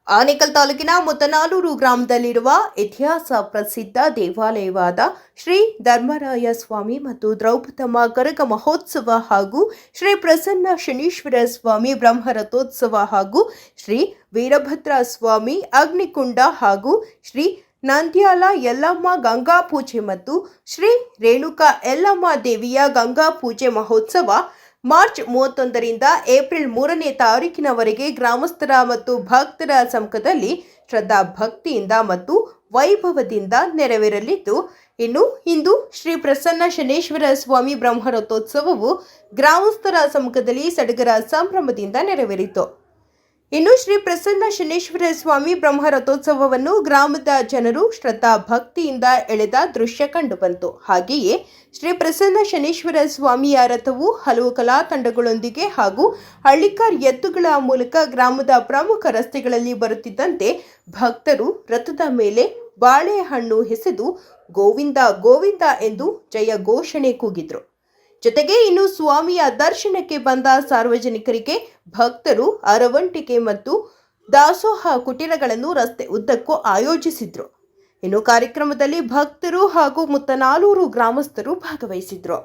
ಆನೇಕಲ್ ತಾಲೂಕಿನ ಮುತ್ತನಾಲೂರು ಗ್ರಾಮದಲ್ಲಿರುವ ಇತಿಹಾಸ ಪ್ರಸಿದ್ಧ ದೇವಾಲಯವಾದ ಶ್ರೀ ಧರ್ಮರಾಯ ಸ್ವಾಮಿ ಮತ್ತು ದ್ರೌಪದಮ್ಮ ಕರಗ ಮಹೋತ್ಸವ ಹಾಗೂ ಶ್ರೀ ಪ್ರಸನ್ನ ಶನೀಶ್ವರ ಸ್ವಾಮಿ ಬ್ರಹ್ಮರಥೋತ್ಸವ ಹಾಗೂ ಶ್ರೀ ವೀರಭದ್ರ ಸ್ವಾಮಿ ಅಗ್ನಿಕುಂಡ ಹಾಗೂ ಶ್ರೀ ನಂದ್ಯಾಲ ಯಲ್ಲಮ್ಮ ಗಂಗಾ ಪೂಜೆ ಮತ್ತು ಶ್ರೀ ರೇಣುಕಾ ಯಲ್ಲಮ್ಮ ದೇವಿಯ ಗಂಗಾ ಪೂಜೆ ಮಹೋತ್ಸವ ಮಾರ್ಚ್ 31ರಿಂದ ಏಪ್ರಿಲ್ 3ನೇ ತಾರೀಕಿನವರೆಗೆ ಗ್ರಾಮಸ್ಥರ ಮತ್ತು ಭಕ್ತರ ಸಮ್ಮುಖದಲ್ಲಿ ಶ್ರದ್ಧಾ ಭಕ್ತಿಯಿಂದ ಮತ್ತು ವೈಭವದಿಂದ ನೆರವೇರಲಿದ್ದು, ಇಂದು ಶ್ರೀ ಪ್ರಸನ್ನ ಶನೇಶ್ವರ ಸ್ವಾಮಿ ಬ್ರಹ್ಮರಥೋತ್ಸವವು ಗ್ರಾಮಸ್ಥರ ಸಮ್ಮುಖದಲ್ಲಿ ಸಡಗರ ಸಂಭ್ರಮದಿಂದ ನೆರವೇರಿತು. ಶ್ರೀ ಪ್ರಸನ್ನ ಶನೇಶ್ವರ ಸ್ವಾಮಿ ಬ್ರಹ್ಮರಥೋತ್ಸವವನ್ನು ಗ್ರಾಮದ ಜನರು ಶ್ರದ್ಧಾ ಭಕ್ತಿಯಿಂದ ಎಳೆದ ದೃಶ್ಯ ಕಂಡುಬಂತು. ಹಾಗೆಯೇ ಶ್ರೀ ಪ್ರಸನ್ನ ಶನೇಶ್ವರ ಸ್ವಾಮಿಯ ರಥವು ಹಲವು ಕಲಾ ತಂಡಗಳೊಂದಿಗೆ ಹಾಗೂ ಹಳ್ಳಿಕಾರ್ ಎತ್ತುಗಳ ಮೂಲಕ ಗ್ರಾಮದ ಪ್ರಮುಖ ರಸ್ತೆಗಳಲ್ಲಿ ಬರುತ್ತಿದ್ದಂತೆ ಭಕ್ತರು ರಥದ ಮೇಲೆ ಬಾಳೆಹಣ್ಣು ಎಸೆದು ಗೋವಿಂದ ಗೋವಿಂದ ಎಂದು ಜಯ ಘೋಷಣೆ ಕೂಗಿದ್ರು. ಜೊತೆಗೆ ಸ್ವಾಮಿಯ ದರ್ಶನಕ್ಕೆ ಬಂದ ಸಾರ್ವಜನಿಕರಿಗೆ ಭಕ್ತರು ಅರವಂಟಿಕೆ ಮತ್ತು ದಾಸೋಹ ಕುಟೀರಗಳನ್ನು ರಸ್ತೆ ಉದ್ದಕ್ಕೂ ಆಯೋಜಿಸಿದ್ರು. ಕಾರ್ಯಕ್ರಮದಲ್ಲಿ ಭಕ್ತರು ಹಾಗೂ ಮುತ್ತನಾಲೂರು ಗ್ರಾಮಸ್ಥರು ಭಾಗವಹಿಸಿದ್ರು.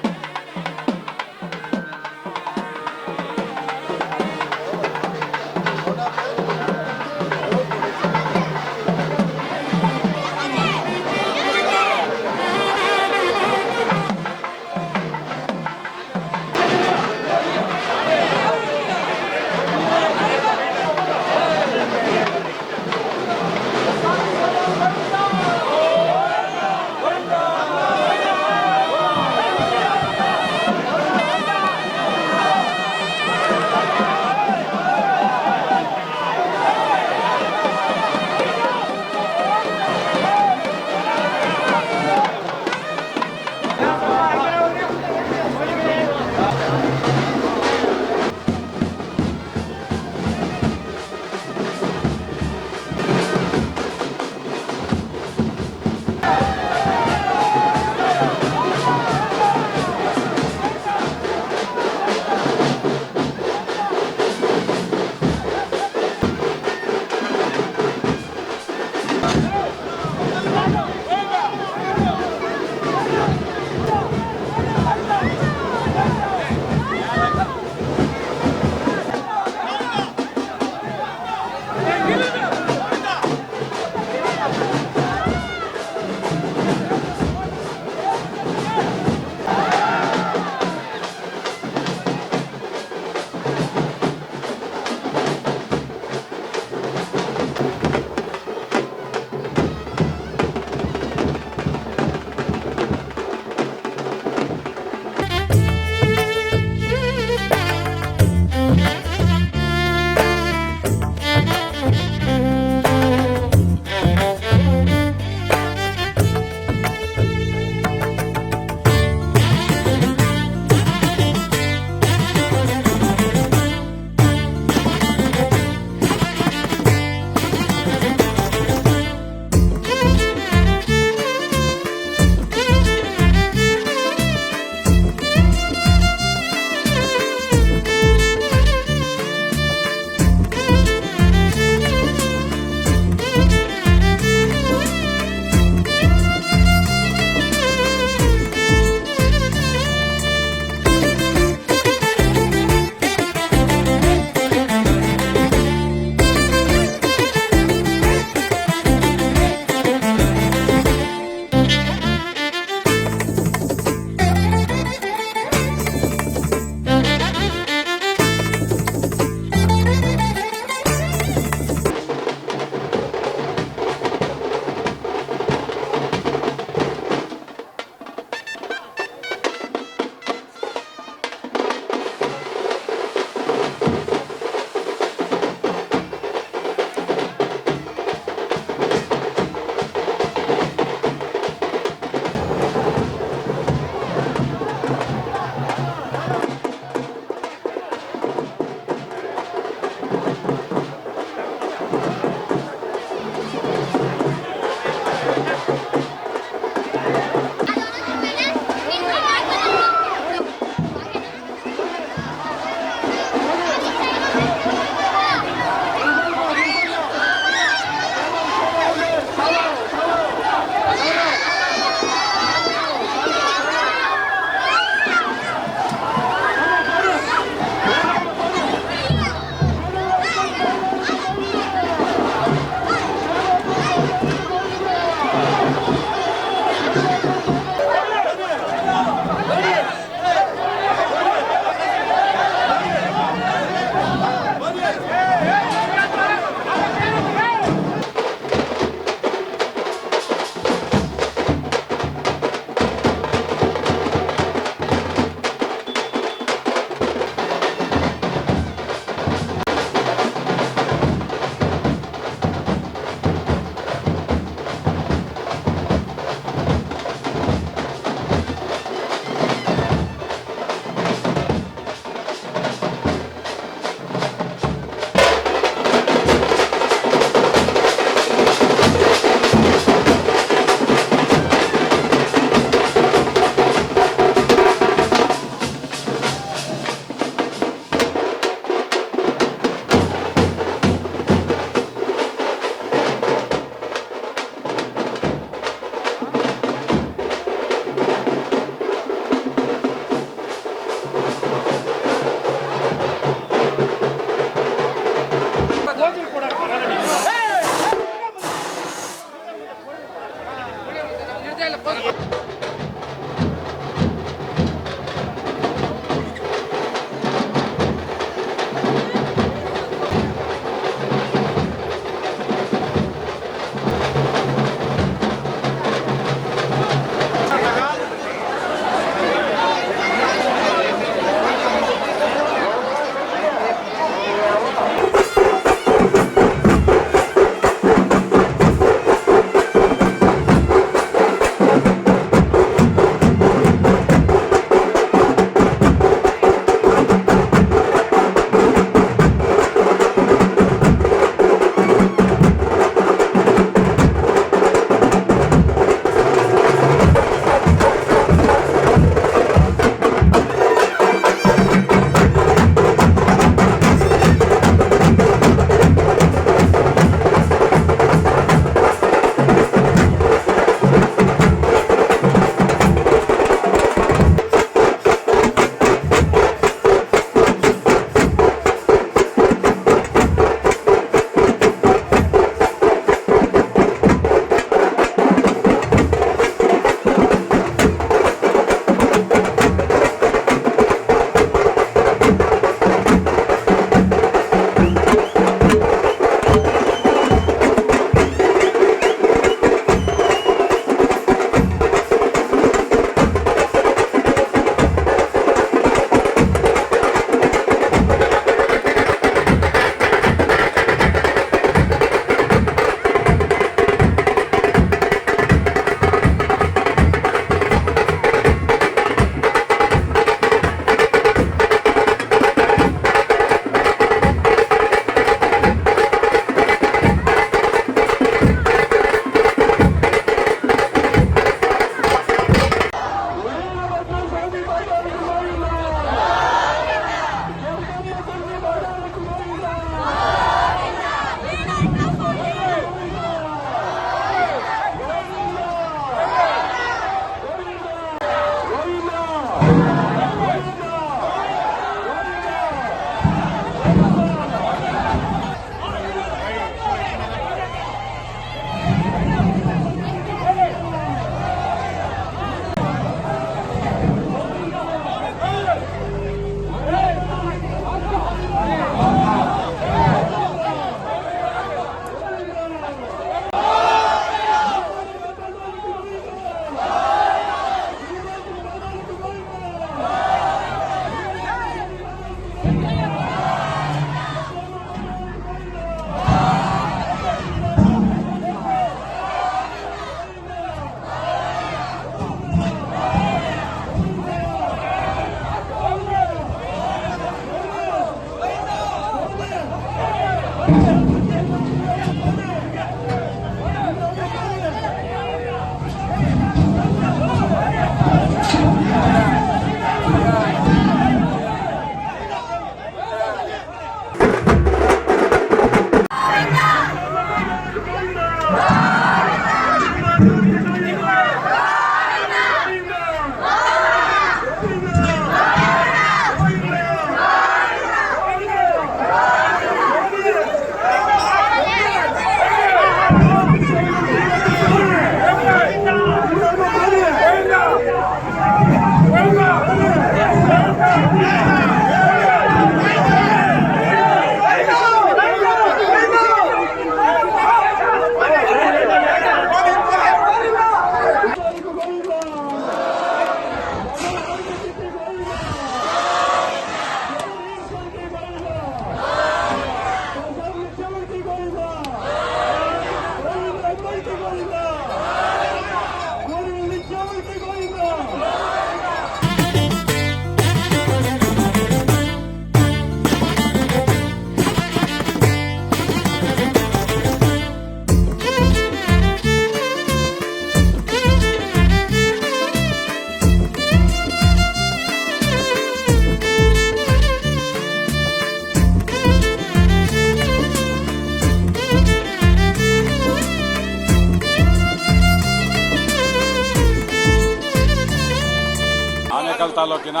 ತಾಲೂಕಿನ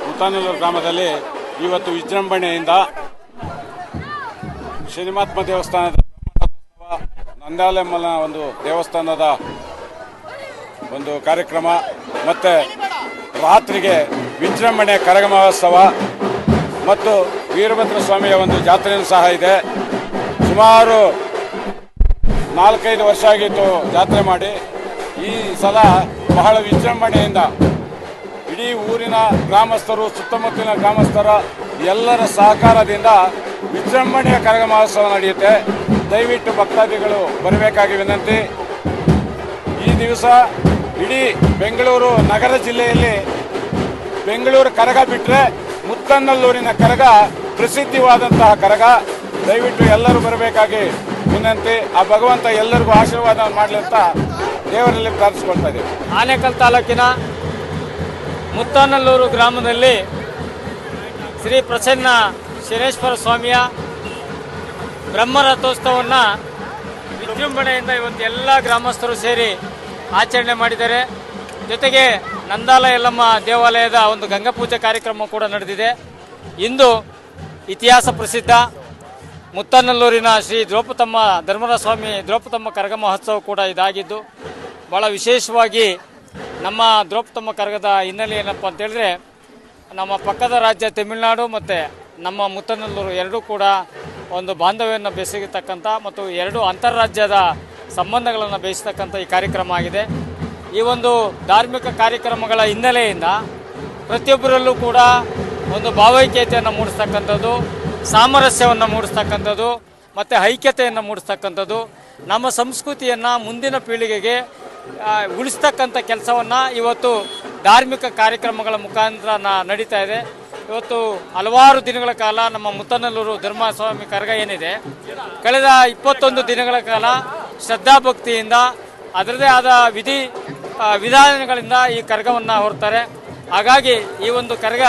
ಮುತಾನಲ್ಲೂರು ಗ್ರಾಮದಲ್ಲಿ ಇವತ್ತು ವಿಜೃಂಭಣೆಯಿಂದ ಶನಿಮಾತ್ಮ ದೇವಸ್ಥಾನದ ನಂದಾಲೆಮ್ಮನ ಒಂದು ದೇವಸ್ಥಾನದ ಒಂದು ಕಾರ್ಯಕ್ರಮ ಮತ್ತು ರಾತ್ರಿಗೆ ವಿಜೃಂಭಣೆ ಕರಗ ಮಹೋತ್ಸವ ಮತ್ತು ವೀರಭದ್ರ ಸ್ವಾಮಿಯ ಒಂದು ಜಾತ್ರೆಯೂ ಸಹ ಇದೆ. ಸುಮಾರು 4-5 ವರ್ಷ ಆಗಿತ್ತು ಜಾತ್ರೆ ಮಾಡಿ. ಈ ಸಲ ಬಹಳ ವಿಜೃಂಭಣೆಯಿಂದ ಇಡೀ ಊರಿನ ಗ್ರಾಮಸ್ಥರು, ಸುತ್ತಮುತ್ತಲಿನ ಗ್ರಾಮಸ್ಥರ ಎಲ್ಲರ ಸಹಕಾರದಿಂದ ವಿಜೃಂಭಣೆಯ ಕರಗ ಮಹೋತ್ಸವ ನಡೆಯುತ್ತೆ. ದಯವಿಟ್ಟು ಭಕ್ತಾದಿಗಳು ಬರಬೇಕಾಗಿ ವಿನಂತಿ. ಈ ದಿವಸ ಇಡೀ ಬೆಂಗಳೂರು ನಗರ ಜಿಲ್ಲೆಯಲ್ಲಿ ಬೆಂಗಳೂರು ಕರಗ ಬಿಟ್ಟರೆ ಮುತ್ತನಲ್ಲೂರಿನ ಕರಗ ಪ್ರಸಿದ್ಧವಾದಂತಹ ಕರಗ. ದಯವಿಟ್ಟು ಎಲ್ಲರೂ ಬರಬೇಕಾಗಿ ವಿನಂತಿ. ಆ ಭಗವಂತ ಎಲ್ಲರಿಗೂ ಆಶೀರ್ವಾದ ಮಾಡಲಿ ಅಂತ ದೇವರಲ್ಲಿ ಪ್ರಾರ್ಥಿಸ್ಕೊಳ್ತಾ ಇದ್ದೀವಿ. ಆನೇಕಲ್ ತಾಲೂಕಿನ ಮುತ್ತನಲ್ಲೂರು ಗ್ರಾಮದಲ್ಲಿ ಶ್ರೀ ಪ್ರಸನ್ನ ಶನೇಶ್ವರ ಸ್ವಾಮಿಯ ಬ್ರಹ್ಮರಥೋತ್ಸವವನ್ನು ವಿಜೃಂಭಣೆಯಿಂದ ಇವತ್ತು ಎಲ್ಲ ಗ್ರಾಮಸ್ಥರು ಸೇರಿ ಆಚರಣೆ ಮಾಡಿದ್ದಾರೆ. ಜೊತೆಗೆ ನಂದಾಲ ಯಲ್ಲಮ್ಮ ದೇವಾಲಯದ ಒಂದು ಗಂಗಾ ಪೂಜೆ ಕಾರ್ಯಕ್ರಮ ಕೂಡ ನಡೆದಿದೆ. ಇಂದು ಇತಿಹಾಸ ಪ್ರಸಿದ್ಧ ಮುತ್ತನಲ್ಲೂರಿನ ಶ್ರೀ ದ್ರೌಪದಮ್ಮ ಧರ್ಮರಾಯ ಸ್ವಾಮಿ ದ್ರೌಪದಮ್ಮ ಕರಗ ಮಹೋತ್ಸವ ಕೂಡ ಇದಾಗಿದ್ದು, ಭಾಳ ವಿಶೇಷವಾಗಿ ನಮ್ಮ ದ್ರೌಪದಮ್ಮ ಕರಗದ ಹಿನ್ನೆಲೆ ಏನಪ್ಪ ಅಂತೇಳಿದ್ರೆ, ನಮ್ಮ ಪಕ್ಕದ ರಾಜ್ಯ ತಮಿಳುನಾಡು ಮತ್ತು ನಮ್ಮ ಮುತ್ತನಲ್ಲೂರು ಎರಡೂ ಕೂಡ ಒಂದು ಬಾಂಧವ್ಯವನ್ನು ಬೆಸೆಯತಕ್ಕಂಥ ಮತ್ತು ಎರಡು ಅಂತಾರಾಜ್ಯದ ಸಂಬಂಧಗಳನ್ನು ಬೆಳೆಸತಕ್ಕಂಥ ಈ ಕಾರ್ಯಕ್ರಮ ಆಗಿದೆ. ಈ ಒಂದು ಧಾರ್ಮಿಕ ಕಾರ್ಯಕ್ರಮಗಳ ಹಿನ್ನೆಲೆಯಿಂದ ಪ್ರತಿಯೊಬ್ಬರಲ್ಲೂ ಕೂಡ ಒಂದು ಭಾವೈಕ್ಯತೆಯನ್ನು ಮೂಡಿಸ್ತಕ್ಕಂಥದ್ದು, ಸಾಮರಸ್ಯವನ್ನು ಮೂಡಿಸ್ತಕ್ಕಂಥದ್ದು ಮತ್ತು ಐಕ್ಯತೆಯನ್ನು ಮೂಡಿಸ್ತಕ್ಕಂಥದ್ದು, ನಮ್ಮ ಸಂಸ್ಕೃತಿಯನ್ನು ಮುಂದಿನ ಪೀಳಿಗೆಗೆ ಉಳಿಸ್ತಕ್ಕಂಥ ಕೆಲಸವನ್ನು ಇವತ್ತು ಧಾರ್ಮಿಕ ಕಾರ್ಯಕ್ರಮಗಳ ಮುಖಾಂತರ ನಡೀತಾ ಇದೆ. ಇವತ್ತು ಹಲವಾರು ದಿನಗಳ ಕಾಲ ನಮ್ಮ ಮುತ್ತನಲ್ಲೂರು ಧರ್ಮಸ್ವಾಮಿ ಕರಗ ಏನಿದೆ, ಕಳೆದ 21 ದಿನಗಳ ಕಾಲ ಶ್ರದ್ಧಾಭಕ್ತಿಯಿಂದ ಅದರದೇ ಆದ ವಿಧಾನಗಳಿಂದ ಈ ಕರಗವನ್ನು ಹೊರ್ತಾರೆ. ಹಾಗಾಗಿ ಈ ಒಂದು ಕರಗ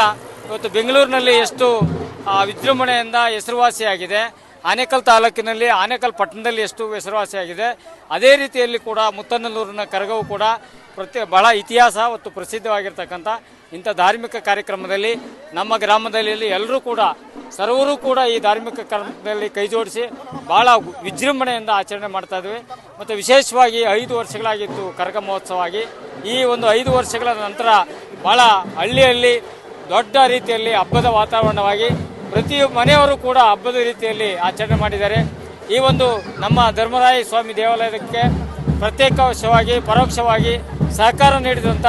ಇವತ್ತು ಬೆಂಗಳೂರಿನಲ್ಲಿ ಎಷ್ಟು ವಿಜೃಂಭಣೆಯಿಂದ ಹೆಸರುವಾಸಿಯಾಗಿದೆ, ಆನೇಕಲ್ ತಾಲೂಕಿನಲ್ಲಿ ಆನೇಕಲ್ ಪಟ್ಟಣದಲ್ಲಿ ಎಷ್ಟು ಹೆಸರುವಾಸಿಯಾಗಿದೆ, ಅದೇ ರೀತಿಯಲ್ಲಿ ಕೂಡ ಮುತ್ತನಲ್ಲೂರಿನ ಕರಗವು ಕೂಡ ಬಹಳ ಇತಿಹಾಸ ಮತ್ತು ಪ್ರಸಿದ್ಧವಾಗಿರ್ತಕ್ಕಂಥ ಇಂಥ ಧಾರ್ಮಿಕ ಕಾರ್ಯಕ್ರಮದಲ್ಲಿ ನಮ್ಮ ಗ್ರಾಮದಲ್ಲಿ ಎಲ್ಲರೂ ಕೂಡ ಸರ್ವರೂ ಕೂಡ ಈ ಧಾರ್ಮಿಕ ಕಾರ್ಯಕ್ರಮದಲ್ಲಿ ಕೈ ಜೋಡಿಸಿ ಭಾಳ ವಿಜೃಂಭಣೆಯಿಂದ ಆಚರಣೆ ಮಾಡ್ತಾ ಇದ್ವಿ. ಮತ್ತು ವಿಶೇಷವಾಗಿ 5 ವರ್ಷಗಳಾಗಿತ್ತು ಕರಗ ಮಹೋತ್ಸವ ಆಗಿ. ಈ ಒಂದು 5 ವರ್ಷಗಳ ನಂತರ ಭಾಳ ಹಳ್ಳಿಯಲ್ಲಿ ದೊಡ್ಡ ರೀತಿಯಲ್ಲಿ ಹಬ್ಬದ ವಾತಾವರಣವಾಗಿ ಪ್ರತಿ ಮನೆಯವರು ಕೂಡ ಹಬ್ಬದ ರೀತಿಯಲ್ಲಿ ಆಚರಣೆ ಮಾಡಿದ್ದಾರೆ. ಈ ಒಂದು ನಮ್ಮ ಧರ್ಮರಾಯ ಸ್ವಾಮಿ ದೇವಾಲಯಕ್ಕೆ ಪ್ರತ್ಯೇಕವಾಗಿ ಪರೋಕ್ಷವಾಗಿ ಸಹಕಾರ ನೀಡಿದಂಥ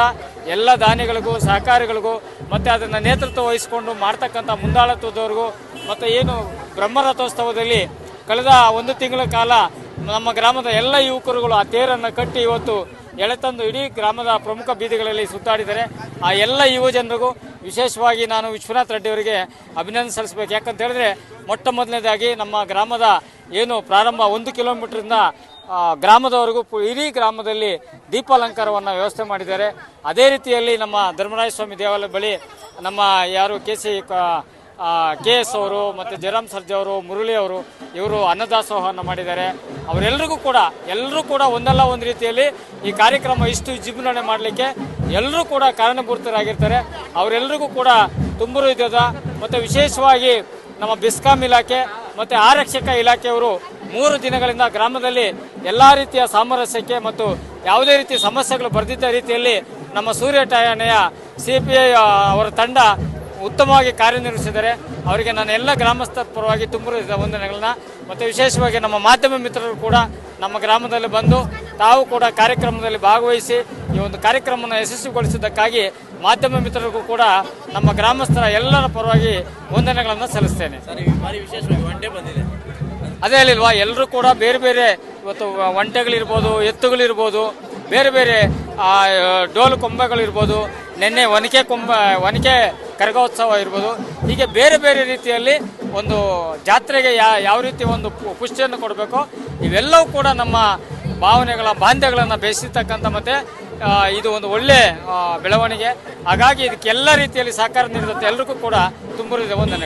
ಎಲ್ಲ ದಾನಿಗಳಿಗೂ ಸಹಕಾರಿಗಳಿಗೂ ಮತ್ತು ಅದನ್ನು ನೇತೃತ್ವ ವಹಿಸಿಕೊಂಡು ಮಾಡ್ತಕ್ಕಂಥ ಮುಂದಾಳತ್ವದವ್ರಿಗೂ ಮತ್ತು ಏನು ಬ್ರಹ್ಮರಥೋತ್ಸವದಲ್ಲಿ ಕಳೆದ 1 ತಿಂಗಳ ಕಾಲ ನಮ್ಮ ಗ್ರಾಮದ ಎಲ್ಲ ಯುವಕರುಗಳು ಆ ತೇರನ್ನು ಕಟ್ಟಿ ಇವತ್ತು ಎಳೆತಂದು ಇಡೀ ಗ್ರಾಮದ ಪ್ರಮುಖ ಬೀದಿಗಳಲ್ಲಿ ಸುತ್ತಾಡಿದ್ದಾರೆ. ಆ ಎಲ್ಲ ಯುವ ಜನರಿಗೂ ವಿಶೇಷವಾಗಿ ನಾನು ವಿಶ್ವನಾಥ್ ರೆಡ್ಡಿ ಅವರಿಗೆ ಅಭಿನಂದನೆ ಸಲ್ಲಿಸಬೇಕು. ಯಾಕಂತ ಹೇಳಿದ್ರೆ ಮೊಟ್ಟ ಮೊದಲನೇದಾಗಿ ನಮ್ಮ ಗ್ರಾಮದ ಏನು ಪ್ರಾರಂಭ 1 ಕಿಲೋಮೀಟರಿಂದ ಗ್ರಾಮದವರೆಗೂ ಇಡೀ ಗ್ರಾಮದಲ್ಲಿ ದೀಪಾಲಂಕಾರವನ್ನು ವ್ಯವಸ್ಥೆ ಮಾಡಿದ್ದಾರೆ. ಅದೇ ರೀತಿಯಲ್ಲಿ ನಮ್ಮ ಧರ್ಮರಾಯ ಸ್ವಾಮಿ ದೇವಾಲಯ ಬಳಿ ನಮ್ಮ ಯಾರು KS ಅವರು ಮತ್ತು ಜಯರಾಮ್ ಸರ್ಜಾ ಅವರು, ಮುರಳಿ ಅವರು, ಇವರು ಅನ್ನದಾಸೋಹವನ್ನು ಮಾಡಿದ್ದಾರೆ. ಅವರೆಲ್ಲರಿಗೂ ಕೂಡ ಎಲ್ಲರೂ ಕೂಡ ಒಂದಲ್ಲ ಒಂದು ರೀತಿಯಲ್ಲಿ ಈ ಕಾರ್ಯಕ್ರಮ ಇಷ್ಟು ವಿಜೃಂಭಣೆ ಮಾಡಲಿಕ್ಕೆ ಎಲ್ಲರೂ ಕೂಡ ಕಾರಣಭೂತರಾಗಿರ್ತಾರೆ. ಅವರೆಲ್ಲರಿಗೂ ಕೂಡ ತುಂಬು ಹೃದಯದ ಮತ್ತು ವಿಶೇಷವಾಗಿ ನಮ್ಮ ಬೆಸ್ಕಾಂ ಇಲಾಖೆ ಮತ್ತು ಆರಕ್ಷಕ ಇಲಾಖೆಯವರು 3 ದಿನಗಳಿಂದ ಗ್ರಾಮದಲ್ಲಿ ಎಲ್ಲ ರೀತಿಯ ಸಾಮರಸ್ಯಕ್ಕೆ ಮತ್ತು ಯಾವುದೇ ರೀತಿಯ ಸಮಸ್ಯೆಗಳು ಬರೆದಿದ್ದ ರೀತಿಯಲ್ಲಿ ನಮ್ಮ ಸೂರ್ಯ ಠಾಣೆಯ CPI ಅವರ ತಂಡ ಉತ್ತಮವಾಗಿ ಕಾರ್ಯನಿರ್ವಹಿಸಿದ್ದಾರೆ. ಅವರಿಗೆ ನಾನು ಎಲ್ಲ ಗ್ರಾಮಸ್ಥರ ಪರವಾಗಿ ತುಂಬಿದ ವಂದನೆಗಳನ್ನ ಮತ್ತು ವಿಶೇಷವಾಗಿ ನಮ್ಮ ಮಾಧ್ಯಮ ಮಿತ್ರರು ಕೂಡ ನಮ್ಮ ಗ್ರಾಮದಲ್ಲಿ ಬಂದು ತಾವು ಕೂಡ ಕಾರ್ಯಕ್ರಮದಲ್ಲಿ ಭಾಗವಹಿಸಿ ಈ ಒಂದು ಕಾರ್ಯಕ್ರಮವನ್ನು ಯಶಸ್ವಿಗೊಳಿಸಿದ್ದಕ್ಕಾಗಿ ಮಾಧ್ಯಮ ಮಿತ್ರರಿಗೂ ಕೂಡ ನಮ್ಮ ಗ್ರಾಮಸ್ಥರ ಎಲ್ಲರ ಪರವಾಗಿ ವಂದನೆಗಳನ್ನು ಸಲ್ಲಿಸ್ತೇನೆ. ಅದೇ ಹೇಳಿಲ್ವಾ, ಎಲ್ಲರೂ ಕೂಡ ಬೇರೆ ಬೇರೆ ಇವತ್ತು ಒಂಟೆಗಳಿರ್ಬೋದು, ಎತ್ತುಗಳಿರ್ಬೋದು, ಬೇರೆ ಬೇರೆ ಡೋಲು ಕೊಂಬೆಗಳಿರ್ಬೋದು, ನಿನ್ನೆ ಒನಕೆ ಕರಗೋತ್ಸವ ಇರ್ಬೋದು, ಹೀಗೆ ಬೇರೆ ಬೇರೆ ರೀತಿಯಲ್ಲಿ ಒಂದು ಜಾತ್ರೆಗೆ ಯಾವ ರೀತಿ ಒಂದು ಪುಷ್ಟಿಯನ್ನು ಕೊಡಬೇಕೋ ಇವೆಲ್ಲವೂ ಕೂಡ ನಮ್ಮ ಬಾಂಧವ್ಯಗಳನ್ನು ಬೆಳೆಸಿರ್ತಕ್ಕಂಥ ಮತ್ತು ಇದು ಒಂದು ಒಳ್ಳೆ ಬೆಳವಣಿಗೆ. ಹಾಗಾಗಿ ಇದಕ್ಕೆಲ್ಲ ರೀತಿಯಲ್ಲಿ ಸಹಕಾರ ನೀಡಿದಂತೆ ಎಲ್ಲರಿಗೂ ಕೂಡ ತುಂಬ ವಂದನೆ.